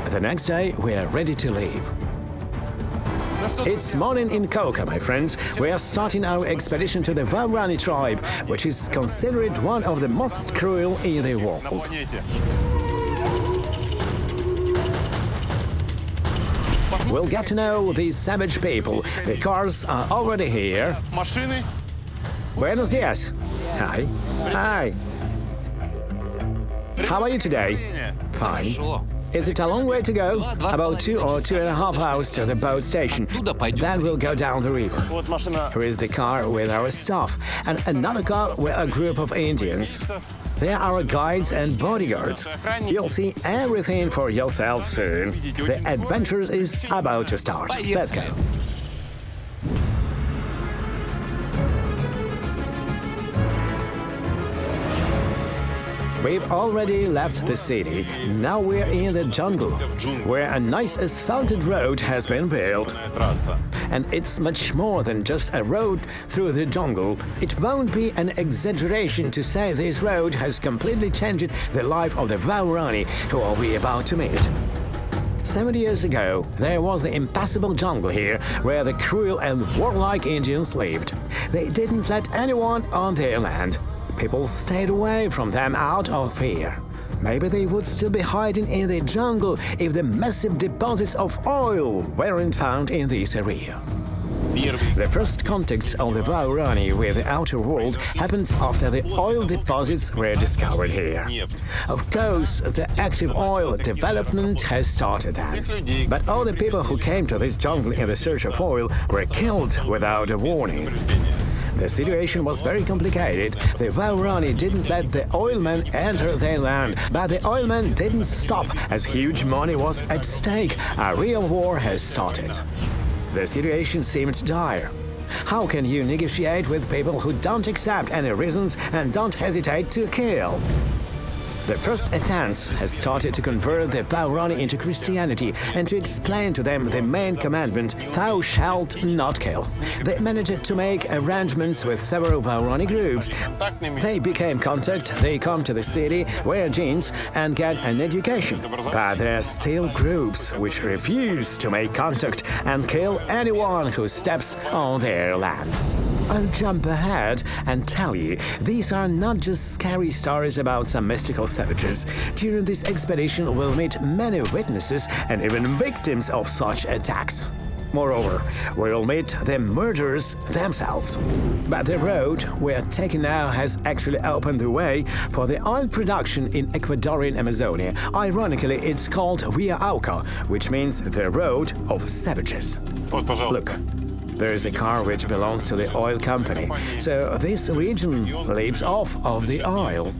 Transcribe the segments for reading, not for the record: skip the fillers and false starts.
The next day, we are ready to leave. It's morning in Koka, my friends. We are starting our expedition to the Waorani tribe, which is considered one of the most cruel in the world. We'll get to know these savage people. The cars are already here. Buenos dias. Hi. Hi. How are you today? Fine. Is it a long way to go? About 2 or 2.5 hours to the boat station. Then we'll go down the river. Here is the car with our stuff, and another car with a group of Indians. They are our guides and bodyguards. You'll see everything for yourself soon. The adventure is about to start. Let's go. We've already left the city. Now we're in the jungle, where a nice asphalted road has been built. And it's much more than just a road through the jungle. It won't be an exaggeration to say this road has completely changed the life of the Waorani, who are we about to meet. 70 years ago, there was the impassable jungle here, where the cruel and warlike Indians lived. They didn't let anyone on their land. People stayed away from them out of fear. Maybe they would still be hiding in the jungle if the massive deposits of oil weren't found in this area. The first contact of the Waorani with the outer world happened after the oil deposits were discovered here. Of course, the active oil development has started then. But all the people who came to this jungle in the search of oil were killed without a warning. The situation was very complicated. The Waorani didn't let the oilmen enter their land, but the oilmen didn't stop as huge money was at stake. A real war has started. The situation seemed dire. How can you negotiate with people who don't accept any reasons and don't hesitate to kill? The first attempts has started to convert the Waorani into Christianity and to explain to them the main commandment, "Thou shalt not kill." They managed to make arrangements with several Waorani groups. They became contact, they come to the city, wear jeans and get an education. But there are still groups which refuse to make contact and kill anyone who steps on their land. I'll jump ahead and tell you, these are not just scary stories about some mystical savages. During this expedition, we'll meet many witnesses and even victims of such attacks. Moreover, we'll meet the murderers themselves. But the road we're taking now has actually opened the way for the oil production in Ecuadorian Amazonia. Ironically, it's called Via Auca, which means the road of savages. Look. There is a car which belongs to the oil company, so this region lives off of the oil.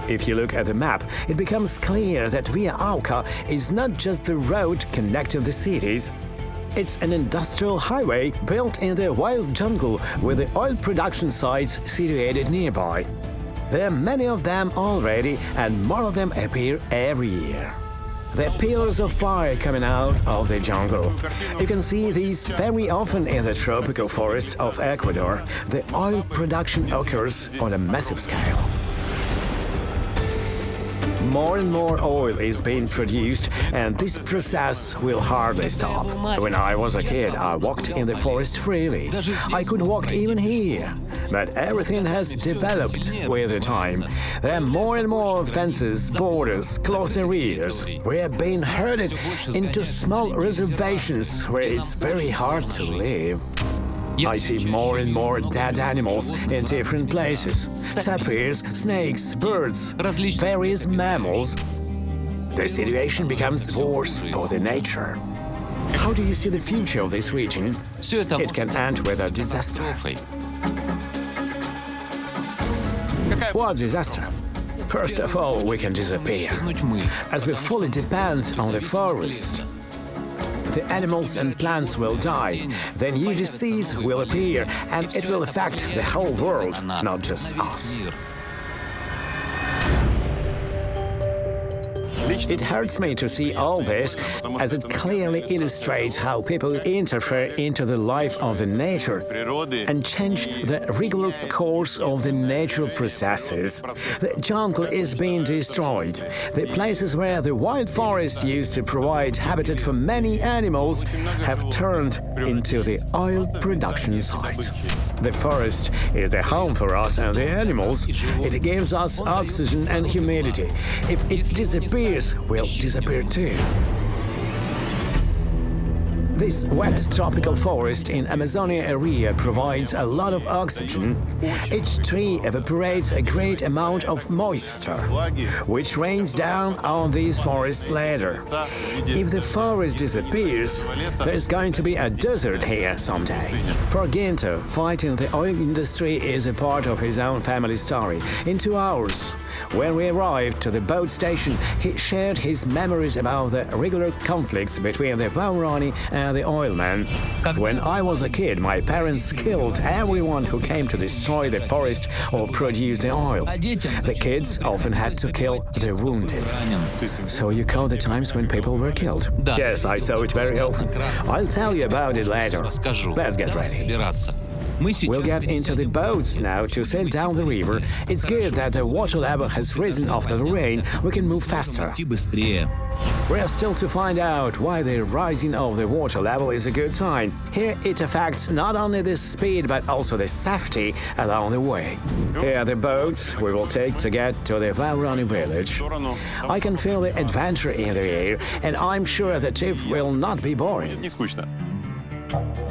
If you look at the map, it becomes clear that Via Auca is not just the road connecting the cities. It's an industrial highway built in the wild jungle with the oil production sites situated nearby. There are many of them already, and more of them appear every year. The pillars of fire coming out of the jungle. You can see these very often in the tropical forests of Ecuador. The oil production occurs on a massive scale. More and more oil is being produced, and this process will hardly stop. When I was a kid, I walked in the forest freely. I could walk even here. But everything has developed with the time. There are more and more fences, borders, closed areas. We are being herded into small reservations where it's very hard to live. I see more and more dead animals in different places. Tapirs, snakes, birds, various mammals. The situation becomes worse for the nature. How do you see the future of this region? It can end with a disaster. What disaster? First of all, we can disappear, as we fully depend on the forest. The animals and plants will die, the new disease will appear, and it will affect the whole world, not just us. It hurts me to see all this, as it clearly illustrates how people interfere into the life of the nature and change the regular course of the natural processes. The jungle is being destroyed. The places where the wild forest used to provide habitat for many animals have turned into the oil production sites. The forest is a home for us and the animals. It gives us oxygen and humidity. If it disappears, we'll disappear too. This wet tropical forest in Amazonia area provides a lot of oxygen. Each tree evaporates a great amount of moisture, which rains down on these forests later. If the forest disappears, there's going to be a desert here someday. For Guinto, fighting the oil industry is a part of his own family story. In 2 hours, when we arrived to the boat station, he shared his memories about the regular conflicts between the Waorani and the oilmen. When I was a kid, my parents killed everyone who came to destroy the forest or produce the oil. The kids often had to kill the wounded. So you call the times when people were killed? Yes, I saw it very often. I'll tell you about it later. Let's get ready. We'll get into the boats now to sail down the river. It's good that the water level has risen after the rain. We can move faster. We are still to find out why the rising of the water level is a good sign. Here it affects not only the speed but also the safety along the way. Here are the boats we will take to get to the Waorani village. I can feel the adventure in the air, and I'm sure the trip will not be boring.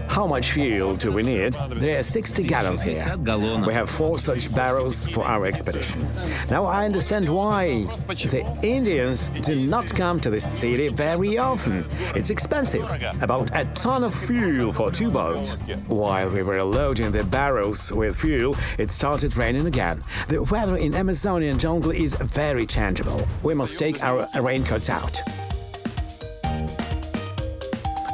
How much fuel do we need? There are 60 gallons here. We have 4 such barrels for our expedition. Now I understand why the Indians do not come to the city very often. It's expensive, about a ton of fuel for 2 boats. While we were loading the barrels with fuel, it started raining again. The weather in Amazonian jungle is very changeable. We must take our raincoats out.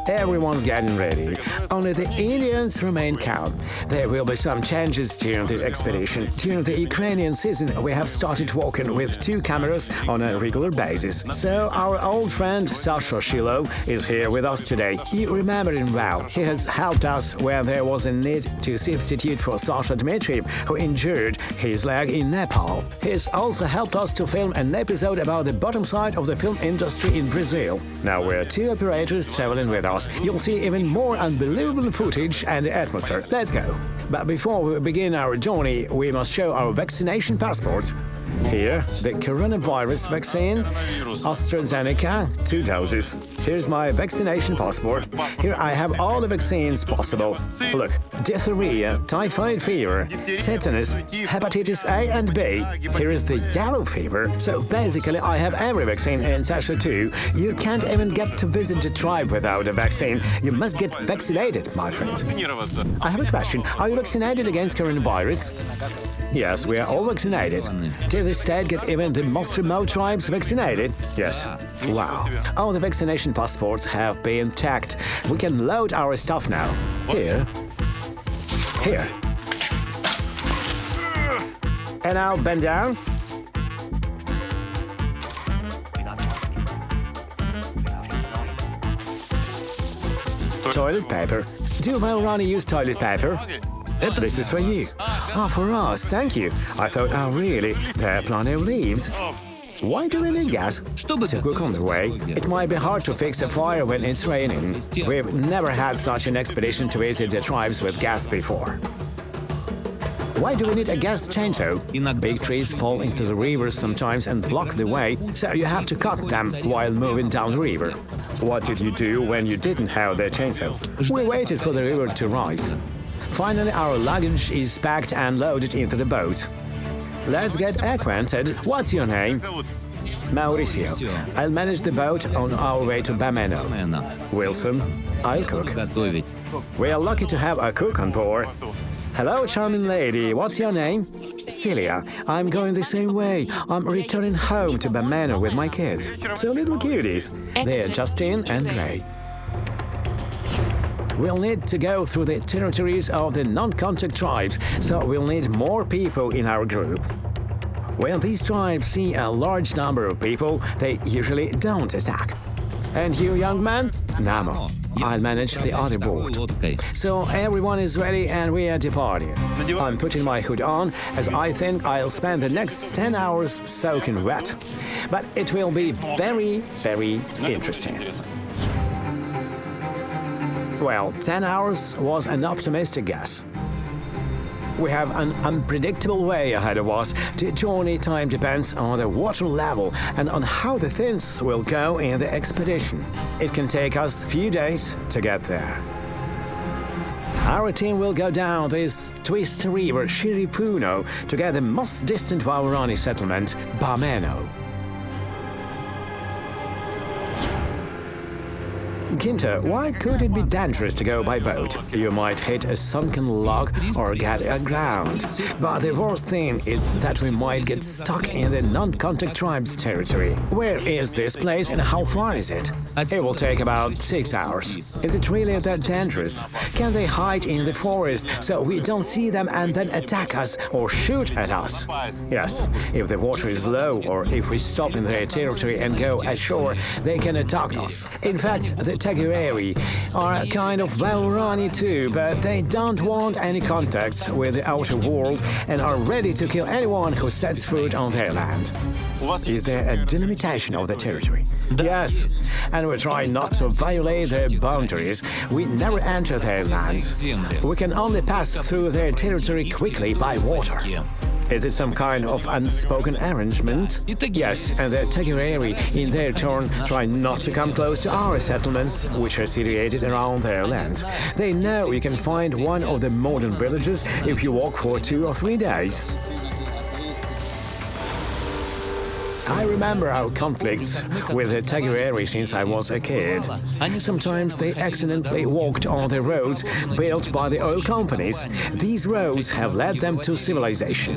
Everyone's getting ready. Only the Indians remain calm. There will be some changes during the expedition. During the Ukrainian season, we have started working with 2 cameras on a regular basis. So our old friend Sasha Shilo is here with us today. You remember him well. He has helped us when there was a need to substitute for Sasha Dmytriev, who injured his leg in Nepal. He has also helped us to film an episode about the bottom side of the film industry in Brazil. Now we're 2 operators traveling with us. You'll see even more unbelievable footage and the atmosphere. Let's go. But before we begin our journey, we must show our vaccination passports. Here, the coronavirus vaccine, AstraZeneca, 2 doses. Here's my vaccination passport. Here I have all the vaccines possible. Look, diphtheria, typhoid fever, tetanus, hepatitis A and B. Here is the yellow fever. So basically I have every vaccine in Sasha too. You can't even get to visit the tribe without a vaccine. You must get vaccinated, my friends. I have a question. Are you vaccinated against coronavirus? Yes, we are all vaccinated. Did the state get even the most remote tribes vaccinated? Yes. Wow. All the vaccination passports have been checked. We can load our stuff now. Here. Here. And now bend down. Toilet paper. Do Waorani use toilet paper? This is for you. For us, thank you. I thought, really? There are plenty of leaves. Why do we need gas? To cook on the way. It might be hard to fix a fire when it's raining. We've never had such an expedition to visit the tribes with gas before. Why do we need a gas chainsaw? Big trees fall into the river sometimes and block the way, so you have to cut them while moving down the river. What did you do when you didn't have the chainsaw? We waited for the river to rise. Finally, our luggage is packed and loaded into the boat. Let's get acquainted. What's your name? Mauricio. I'll manage the boat on our way to Bameno. Wilson. I'll cook. We are lucky to have a cook on board. Hello, charming lady. What's your name? Celia. I'm going the same way. I'm returning home to Bameno with my kids. 2 little cuties. They're Justin and Ray. We'll need to go through the territories of the non-contact tribes, so we'll need more people in our group. When these tribes see a large number of people, they usually don't attack. And you, young man? Namo. I'll manage the other boat. So everyone is ready and we are departing. I'm putting my hood on, as I think I'll spend the next 10 hours soaking wet. But it will be very, very interesting. Well, 10 hours was an optimistic guess. We have an unpredictable way ahead of us. The journey time depends on the water level and on how the things will go in the expedition. It can take us a few days to get there. Our team will go down this twist river, Shiripuno, to get the most distant Waorani settlement, Bameno. Guinto, why could it be dangerous to go by boat? You might hit a sunken log or get aground. But the worst thing is that we might get stuck in the non-contact tribes territory. Where is this place and how far is it? It will take about 6 hours. Is it really that dangerous? Can they hide in the forest so we don't see them and then attack us or shoot at us? Yes, if the water is low or if we stop in their territory and go ashore, they can attack us. In fact, the Tegueri are a kind of Waorani too, but they don't want any contacts with the outer world and are ready to kill anyone who sets foot on their land. Is there a delimitation of the territory? Yes, and we try not to violate their boundaries. We never enter their lands. We can only pass through their territory quickly by water. Is it some kind of unspoken arrangement? Yes, and the Tegueri, in their turn, try not to come close to our settlements, which are situated around their lands. They know you can find one of the modern villages if you walk for 2 or 3 days. I remember our conflicts with the Tegueri since I was a kid. Sometimes they accidentally walked on the roads built by the oil companies. These roads have led them to civilization.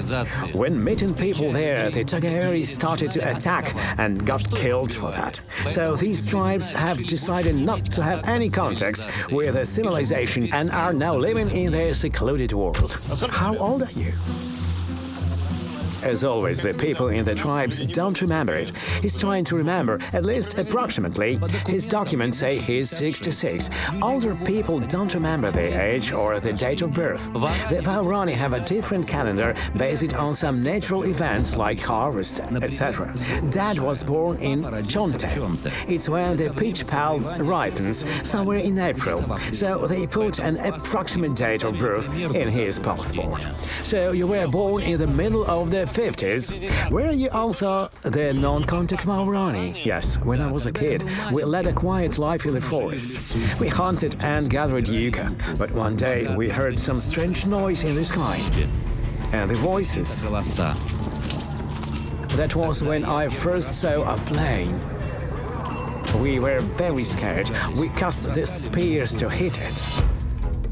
When meeting people there, the Tegueri started to attack and got killed for that. So these tribes have decided not to have any contacts with the civilization and are now living in their secluded world. How old are you? As always, the people in the tribes don't remember it. He's trying to remember, at least approximately. His documents say he's 66. Older people don't remember their age or the date of birth. The Waorani have a different calendar based on some natural events like harvest, etc. Dad was born in Chonte. It's when the peach palm ripens, somewhere in April. So they put an approximate date of birth in his passport. So you were born in the middle of the 50s. Were you also the non-contact Waorani? Yes, when I was a kid, we led a quiet life in the forest. We hunted and gathered yucca, but one day we heard some strange noise in the sky. And the voices. That was when I first saw a plane. We were very scared. We cast the spears to hit it.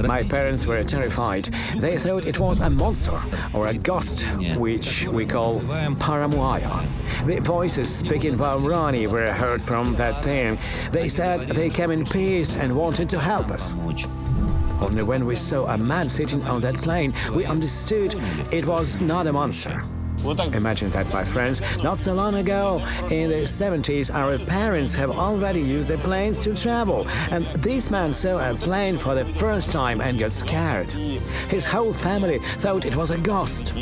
My parents were terrified. They thought it was a monster or a ghost, which we call paramuaya. The voices speaking Waorani were heard from that thing. They said they came in peace and wanted to help us. Only when we saw a man sitting on that plane, we understood it was not a monster. Imagine that, my friends. Not so long ago, in the 70s, our parents have already used the planes to travel, and this man saw a plane for the first time and got scared. His whole family thought it was a ghost.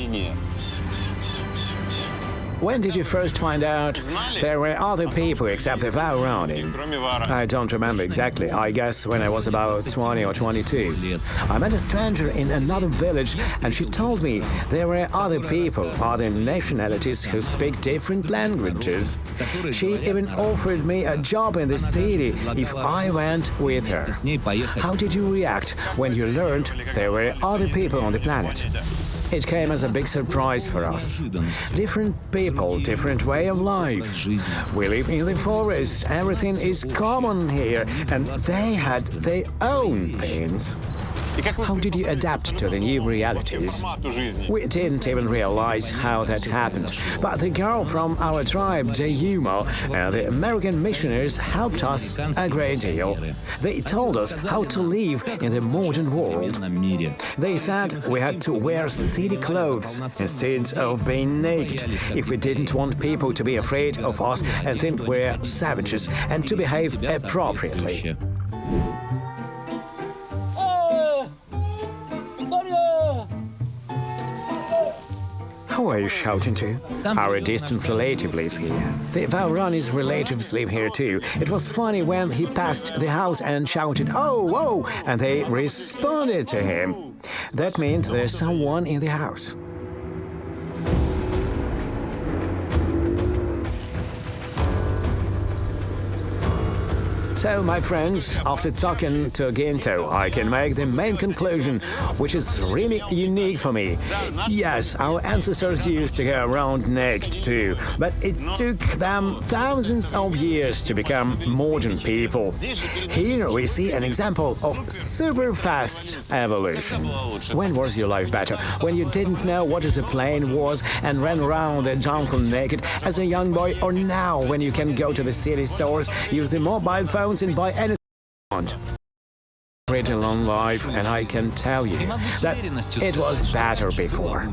When did you first find out there were other people except the Waorani? I don't remember exactly. I guess when I was about 20 or 22. I met a stranger in another village and she told me there were other people, other nationalities who speak different languages. She even offered me a job in the city if I went with her. How did you react when you learned there were other people on the planet? It came as a big surprise for us. Different people, different way of life. We live in the forest, everything is common here, and they had their own things. How did you adapt to the new realities? We didn't even realize how that happened, but the girl from our tribe, Dmytro, and the American missionaries helped us a great deal. They told us how to live in the modern world. They said we had to wear city clothes instead of being naked if we didn't want people to be afraid of us and think we're savages, and to behave appropriately. Who are you shouting to? Our distant relative lives here. The Waorani's relatives live here too. It was funny when he passed the house and shouted, "Oh, whoa!" and they responded to him. That meant there's someone in the house. So, my friends, after talking to Guinto, I can make the main conclusion, which is really unique for me. Yes, our ancestors used to go around naked too, but it took them thousands of years to become modern people. Here we see an example of super fast evolution. When was your life better? When you didn't know what a plane was and ran around the jungle naked as a young boy, or now when you can go to the city stores, use the mobile phone and buy anything you want? Pretty long life, and I can tell you that it was better before.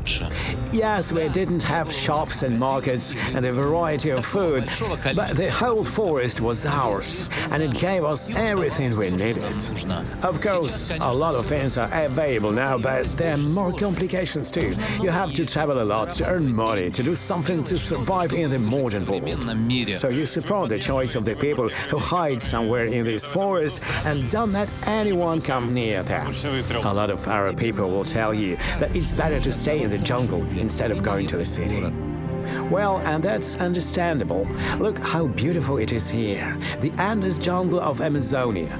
Yes, we didn't have shops and markets and the variety of food, but the whole forest was ours, and it gave us everything we needed. Of course, a lot of things are available now, but there are more complications too. You have to travel a lot to earn money, to do something to survive in the modern world. So you support the choice of the people who hide somewhere in this forest and don't let anyone come near them. A lot of our people will tell you that it's better to stay in the jungle instead of going to the city. Well, and that's understandable. Look how beautiful it is here, the endless jungle of Amazonia.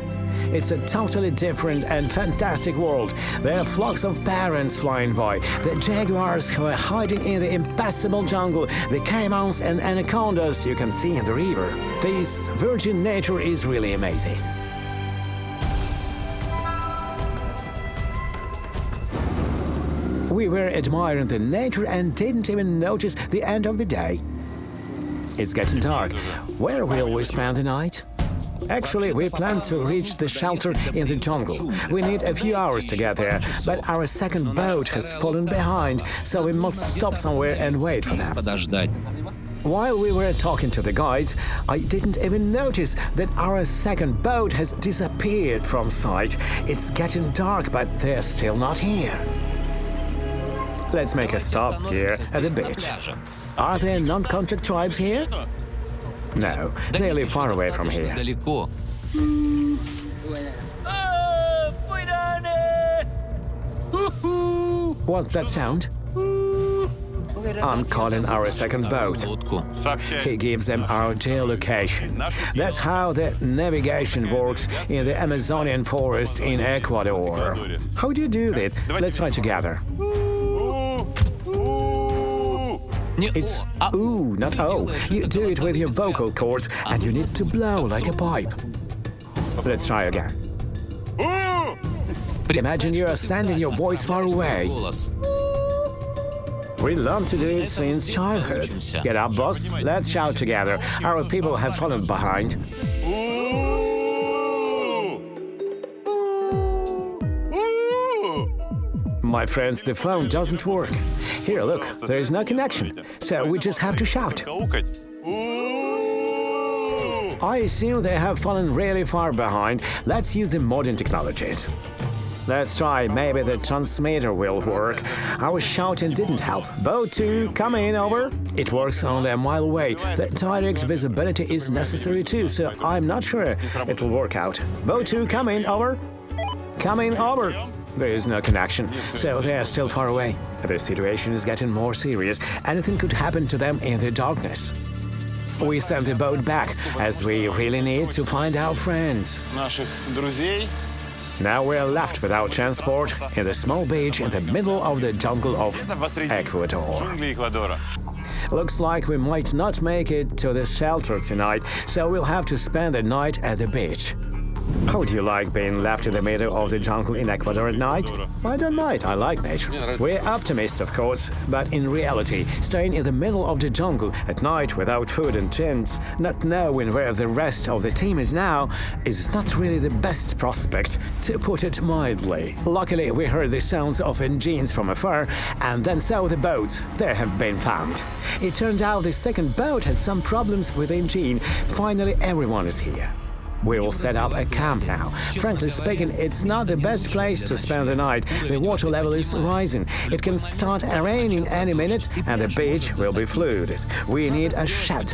It's a totally different and fantastic world. There are flocks of parrots flying by, the jaguars who are hiding in the impassable jungle, the caimans and anacondas you can see in the river. This virgin nature is really amazing. We were admiring the nature and didn't even notice the end of the day. It's getting dark. Where will we spend the night? Actually, we plan to reach the shelter in the jungle. We need a few hours to get there, but our second boat has fallen behind, so we must stop somewhere and wait for them. While we were talking to the guides, I didn't even notice that our second boat has disappeared from sight. It's getting dark, but they're still not here. Let's make a stop here at the beach. Are there non-contact tribes here? No, they live far away from here. What's that sound? I'm calling our second boat. He gives them our geolocation. That's how the navigation works in the Amazonian forest in Ecuador. How do you do that? Let's try together. It's ooh, not oh. You do it with your vocal cords, and you need to blow like a pipe. Let's try again. Imagine you are sending your voice far away. We learned to do it since childhood. Get up, boss. Let's shout together. Our people have fallen behind. My friends, the phone doesn't work. Here, look, there is no connection, so we just have to shout. I assume they have fallen really far behind. Let's use the modern technologies. Let's try, maybe the transmitter will work. Our shouting didn't help. Boat 2, come in, over. It works only a mile away. The direct visibility is necessary too, so I'm not sure it will work out. Boat 2, come in, over. Come in, over. There is no connection, so they are still far away. The situation is getting more serious. Anything could happen to them in the darkness. We send the boat back, as we really need to find our friends. Now we're left without transport in the small beach in the middle of the jungle of Ecuador. Looks like we might not make it to the shelter tonight, so we'll have to spend the night at the beach. How do you like being left in the middle of the jungle in Ecuador at night? I don't mind, I like nature. We're optimists, of course, but in reality, staying in the middle of the jungle at night without food and tents, not knowing where the rest of the team is now, is not really the best prospect, to put it mildly. Luckily, we heard the sounds of engines from afar, and then saw the boats. They have been found. It turned out the second boat had some problems with the engine. Finally, everyone is here. We will set up a camp now. Frankly speaking, it's not the best place to spend the night. The water level is rising. It can start raining any minute and the beach will be flooded. We need a shed.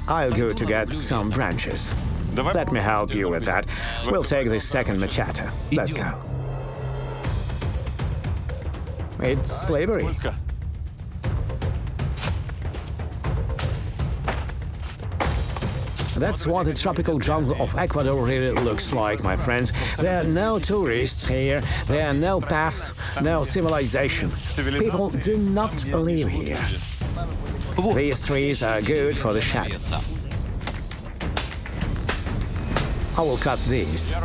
I'll go to get some branches. Let me help you with that. We'll take the second machete. Let's go. It's slippery. That's what the tropical jungle of Ecuador really looks like, my friends. There are no tourists here, there are no paths, no civilization. People do not live here. These trees are good for the shed. I will cut these.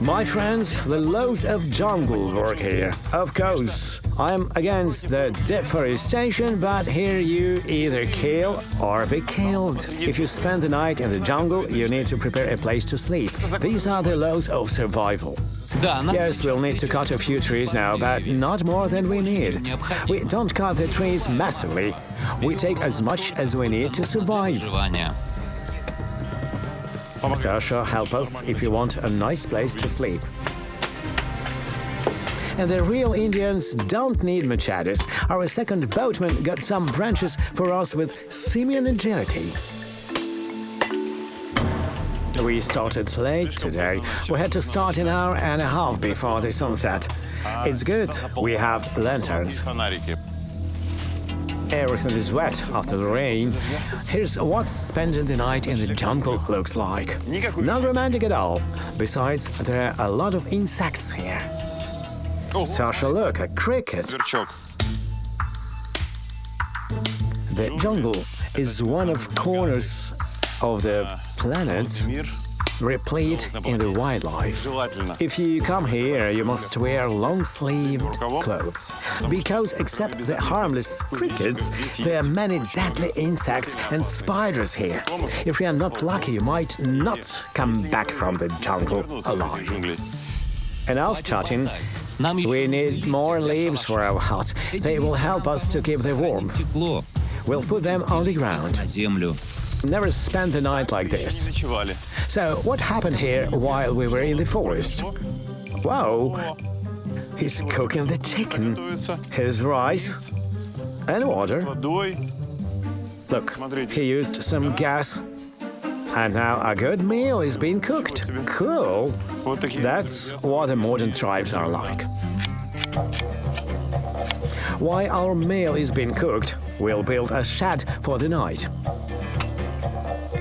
My friends, the laws of jungle work here. Of course, I'm against the deforestation, but here you either kill or be killed. If you spend the night in the jungle, you need to prepare a place to sleep. These are the laws of survival. Yes, we'll need to cut a few trees now, but not more than we need. We don't cut the trees massively. We take as much as we need to survive. Sasha, help us if you want a nice place to sleep. And the real Indians don't need machetes. Our second boatman got some branches for us with simian agility. We started late today. We had to start an hour and a half before the sunset. It's good, we have lanterns. Everything is wet after the rain. Here's what spending the night in the jungle looks like. Not romantic at all. Besides, there are a lot of insects here. Sasha, look, a cricket. The jungle is one of corners of the planet replete in the wildlife. If you come here, you must wear long-sleeved clothes, because except the harmless crickets, there are many deadly insects and spiders here. If you are not lucky, you might not come back from the jungle alive. Enough chatting. We need more leaves for our hut. They will help us to keep the warmth. We'll put them on the ground. Never spent the night like this. So, what happened here while we were in the forest? Wow! He's cooking the chicken, his rice, and water. Look, he used some gas, and now a good meal is being cooked. Cool! That's what the modern tribes are like. While our meal is being cooked, we'll build a shed for the night.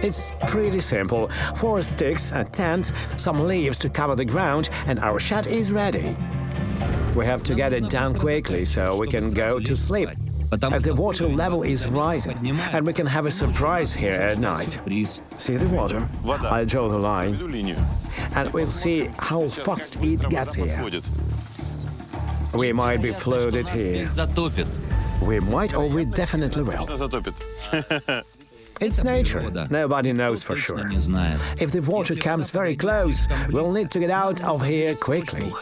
It's pretty simple. 4 sticks, a tent, some leaves to cover the ground, and our shed is ready. We have to get it done quickly so we can go to sleep, as the water level is rising, and we can have a surprise here at night. See the water? I'll draw the line, and we'll see how fast it gets here. We might be flooded here. We might, or we definitely will. It's nature. Nobody knows for sure. If the water comes very close, we'll need to get out of here quickly.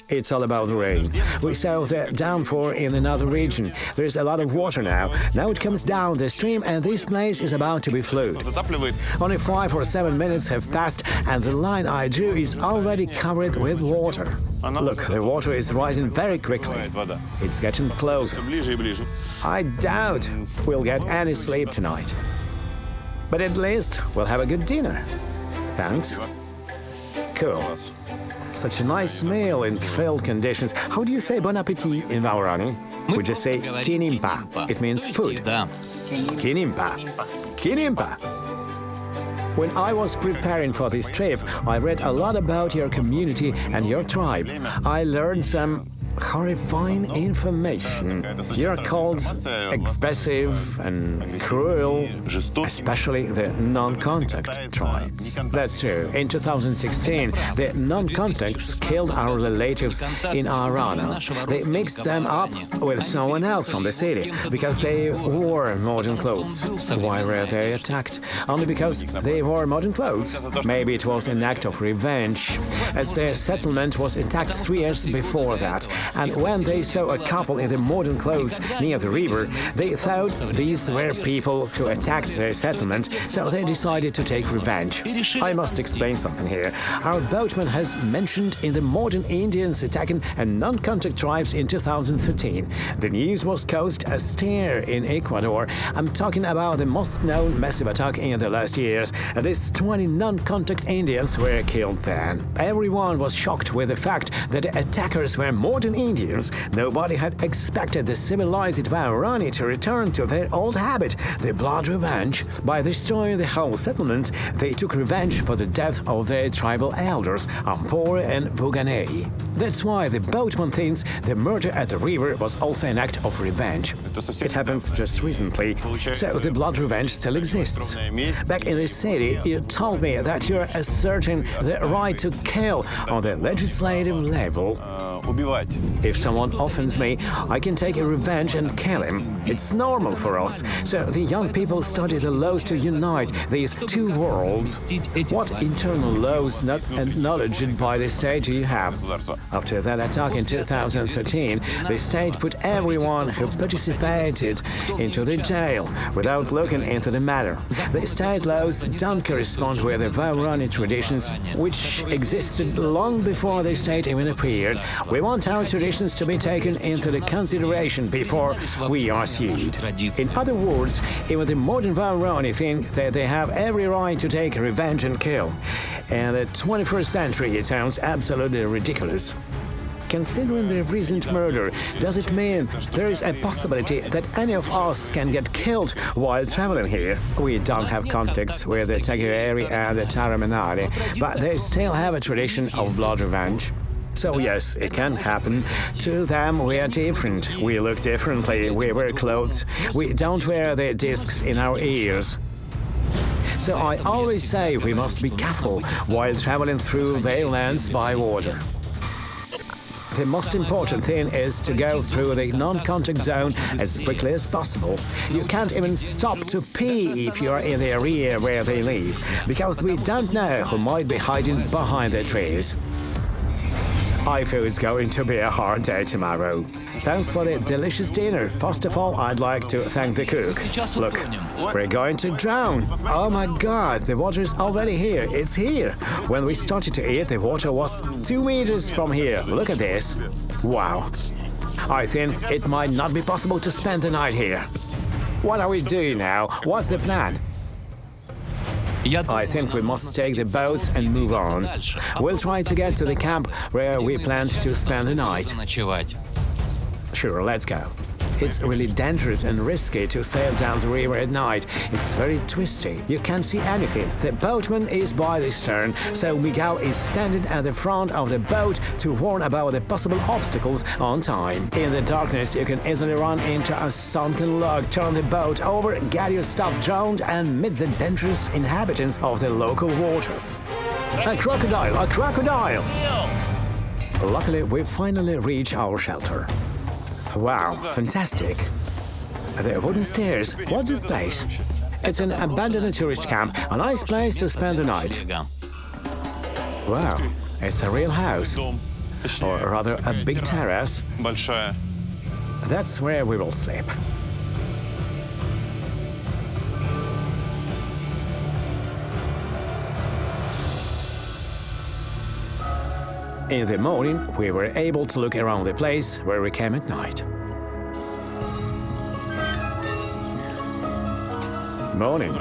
It's all about the rain. We saw the downpour in another region. There's a lot of water now. Now it comes down the stream and this place is about to be flooded. Only 5 or 7 minutes have passed and the line I drew is already covered with water. Look, the water is rising very quickly. It's getting closer. I doubt we'll get any sleep tonight. But at least we'll have a good dinner. Thanks. Cool. Such a nice meal in field conditions. How do you say bon appetit in Waorani? We just say kinimpa. It means food. Kinimpa. Kinimpa. When I was preparing for this trip, I read a lot about your community and your tribe. I learned some Horrifying information. You're called aggressive and cruel, especially the non-contact tribes. That's true. In 2016, the non-contacts killed our relatives in Waorani. They mixed them up with someone else from the city because they wore modern clothes. Why were they attacked? Only because they wore modern clothes? Maybe it was an act of revenge, as their settlement was attacked 3 years before that. And when they saw a couple in the modern clothes near the river, they thought these were people who attacked their settlement, so they decided to take revenge. I must explain something here. Our boatman has mentioned in the modern Indians attacking a non-contact tribes in 2013. The news was caused a stir in Ecuador. I'm talking about the most known massive attack in the last years. At least 20 non-contact Indians were killed then. Everyone was shocked with the fact that the attackers were modern Indians. Nobody had expected the civilized Waorani to return to their old habit, the blood revenge. By destroying the whole settlement, they took revenge for the death of their tribal elders, Ampore and Buganei. That's why the boatman thinks the murder at the river was also an act of revenge. It happens just recently, so the blood revenge still exists. Back in the city, you told me that you're asserting the right to kill on the legislative level. If someone offends me, I can take a revenge and kill him. It's normal for us. So the young people study the laws to unite these two worlds. What internal laws not acknowledged by the state do you have? After that attack in 2013, the state put everyone who participated into the jail without looking into the matter. The state laws don't correspond with the Waorani traditions, which existed long before the state even appeared. We want our traditions to be taken into the consideration before we are sued. In other words, even the modern Waorani think that they have every right to take revenge and kill. In the 21st century, it sounds absolutely ridiculous. Considering the recent murder, does it mean there is a possibility that any of us can get killed while traveling here? We don't have contacts with the Tagieri and the Taramanari, but they still have a tradition of blood revenge. So yes, it can happen. To them, we are different. We look differently. We wear clothes. We don't wear the discs in our ears. So I always say we must be careful while traveling through their lands by water. The most important thing is to go through the non-contact zone as quickly as possible. You can't even stop to pee if you are in the area where they live, because we don't know who might be hiding behind the trees. I feel it's going to be a hard day tomorrow. Thanks for the delicious dinner. First of all, I'd like to thank the cook. Look, we're going to drown. Oh my God, the water is already here. It's here. When we started to eat, the water was 2 meters from here. Look at this. Wow. I think it might not be possible to spend the night here. What are we doing now? What's the plan? I think we must take the boats and move on. We'll try to get to the camp where we planned to spend the night. Sure, let's go. It's really dangerous and risky to sail down the river at night. It's very twisty. You can't see anything. The boatman is by the stern, so Miguel is standing at the front of the boat to warn about the possible obstacles on time. In the darkness, you can easily run into a sunken log, turn the boat over, get your stuff drowned, and meet the dangerous inhabitants of the local waters. A crocodile! A crocodile! Luckily, we finally reach our shelter. Wow, fantastic. The wooden stairs, what's this place? It's an abandoned tourist camp, a nice place to spend the night. Wow, it's a real house. Or rather, a big terrace. That's where we will sleep. In the morning, we were able to look around the place where we came at night. Morning.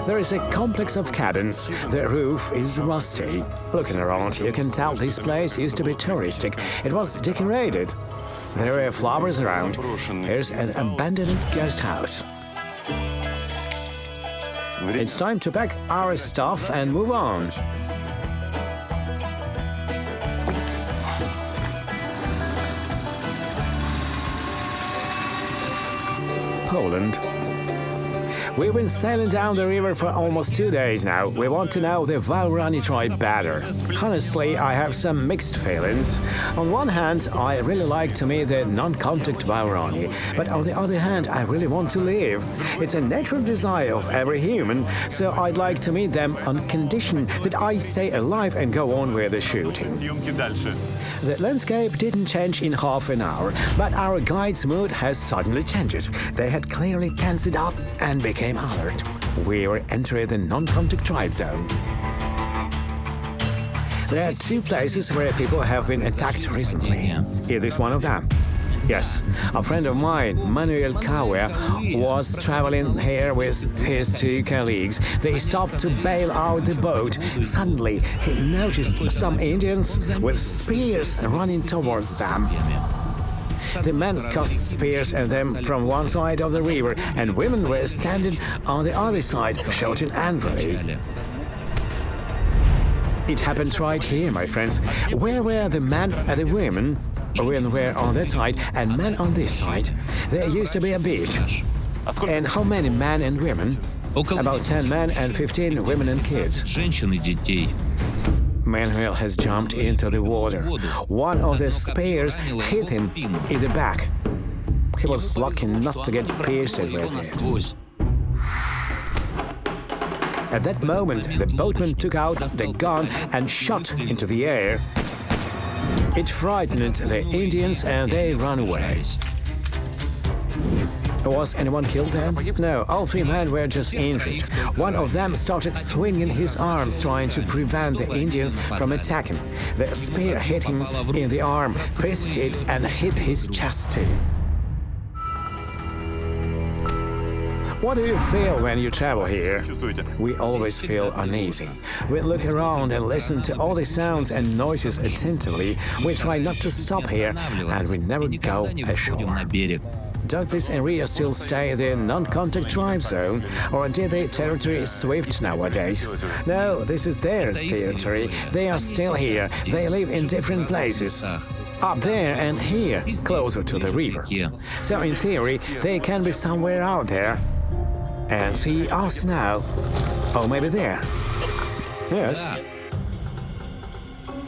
There is a complex of cabins. The roof is rusty. Looking around, you can tell this place used to be touristic. It was decorated. There are flowers around. Here's an abandoned guest house. It's time to pack our stuff and move on. Poland. We've been sailing down the river for almost 2 days now. We want to know the Waorani tribe better. Honestly, I have some mixed feelings. On one hand, I really like to meet the non-contact Waorani, but on the other hand, I really want to live. It's a natural desire of every human, so I'd like to meet them on condition that I stay alive and go on with the shooting. The landscape didn't change in half an hour, but our guide's mood has suddenly changed. They had clearly tensed it up and became alert. We were entering the non-contact tribe zone. There are 2 places where people have been attacked recently. It is one of them. Yes, a friend of mine, Manuel Kawe, was traveling here with his 2 colleagues. They stopped to bail out the boat. Suddenly, he noticed some Indians with spears running towards them. The men cast spears at them from one side of the river, and women were standing on the other side, shouting angrily. It happened right here, my friends. Where were the men and the women? Women were on that side and men on this side. There used to be a beach. And how many men and women? About 10 men and 15 women and kids. Manuel has jumped into the water. One of the spears hit him in the back. He was lucky not to get pierced with it. At that moment, the boatman took out the gun and shot into the air. It frightened the Indians and they ran away. Was anyone killed then? No, all 3 men were just injured. One of them started swinging his arms, trying to prevent the Indians from attacking. The spear hit him in the arm, pierced it, and hit his chest too. What do you feel when you travel here? We always feel uneasy. We look around and listen to all the sounds and noises attentively. We try not to stop here, and we never go ashore. Does this area still stay the non-contact tribe zone, or did the territory shift nowadays? No, this is their territory. They are still here. They live in different places. Up there and here, closer to the river. So in theory, they can be somewhere out there. And see us now. Or maybe there. Yes.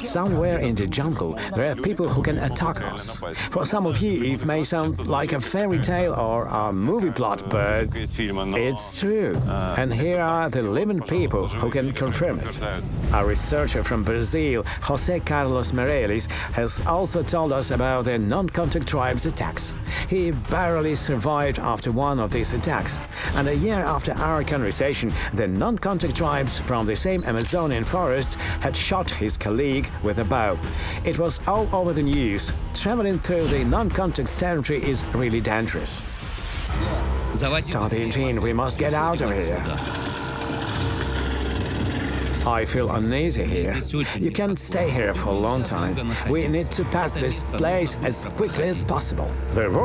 Somewhere in the jungle, there are people who can attack us. For some of you, it may sound like a fairy tale or a movie plot, but it's true. And here are the living people who can confirm it. A researcher from Brazil, José Carlos Meirelles, has also told us about the non-contact tribes' attacks. He barely survived after one of these attacks. And a year after our conversation, the non-contact tribes from the same Amazonian forest had shot his colleague with a bow. It was all over the news. Traveling through the non-contact territory is really dangerous. Start the engine, we must get out of here. I feel uneasy here. You can't stay here for a long time. We need to pass this place as quickly as possible. The world